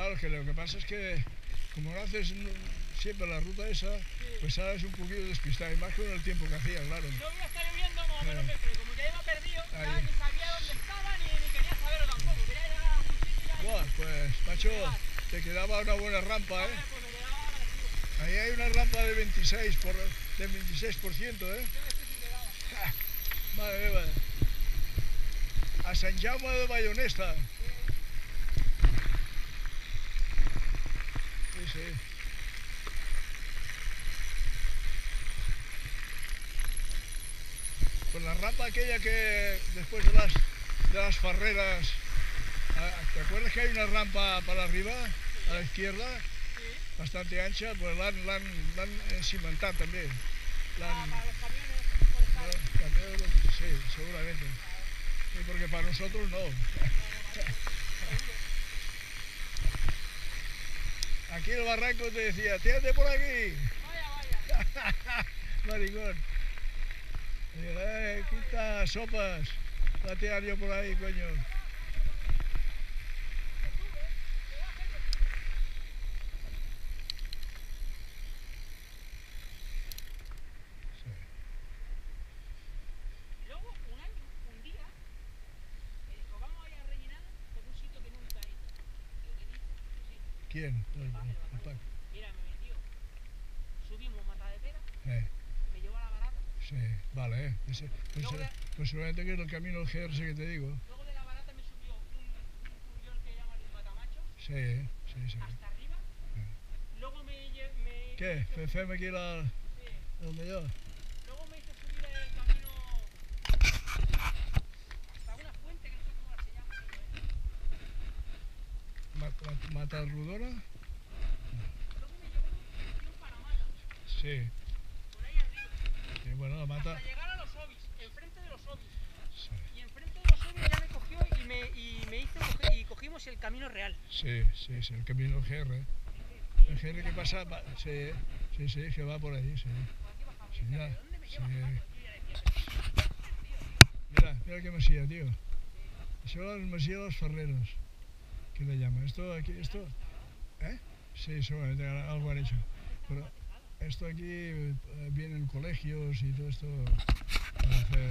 Claro, que lo que pasa es que como no haces siempre la ruta esa, pues ahora es un poquito despistado, y más con el tiempo que hacía, claro. Y luego ya está lloviendo, más o menos me fui. Como ya iba perdido, ya ni sabía dónde estaba, ni quería saberlo tampoco. Quería llegar a algún sitio y ya... Bueno, pues, macho, te quedaba una buena rampa, ¿eh? Pues me quedaba agradecido. Ahí hay una rampa de 26%, ¿eh? Yo este sí quedaba. Madre mía. A Sant Jaume de Bayonesta. Sí, sí. Pues la rampa aquella que después de las farreras, ¿te acuerdas que hay una rampa para arriba, a la izquierda, bastante ancha? Pues la han cimentado también. Para los camiones forestales. Sí, seguramente. Sí, porque para nosotros no. Aquí el barranco te decía, tírate por aquí. Vaya. Maricón. Quita sopas. Va a tirar yo por ahí, coño. Y luego, un día, me dijo, vamos a ir a rellenar por un sitio que nunca he ido. Digo, ¿qué dices? Sí. ¿Quién? El Paco. Mira, me metió. Subimos Matadepera, me llevó a la Barata. Sí, vale, pues seguramente que es el camino del GR que te digo. Luego de la Barata me subió un furrión que llaman el Matamachos. Sí. Hasta arriba. Luego me ¿Qué? Fem aquí el millor. Luego me hizo subir el camino hasta una fuente que no sé cómo se llama. ¿Matarrudona? Luego me llevó un Panamata. Sí. Por ahí arriba. Sí, bueno, la mata. Hasta llegar a los Obis, enfrente de los Obis. Sí. Y enfrente de los Obis ya me cogió y me hizo coger, y cogimos el camino real. Sí, el camino del GR. El GR que pasa, sí, que va por ahí, sí. Sí, mira, ¿Dónde me sí. llevas, Paco? Mira qué masía, tío. Eso es el masía de los Ferreros, que le llaman. Esto aquí, ¿eh? Sí, seguramente algo han hecho. Pero esto aquí vienen colegios y todo esto para hacer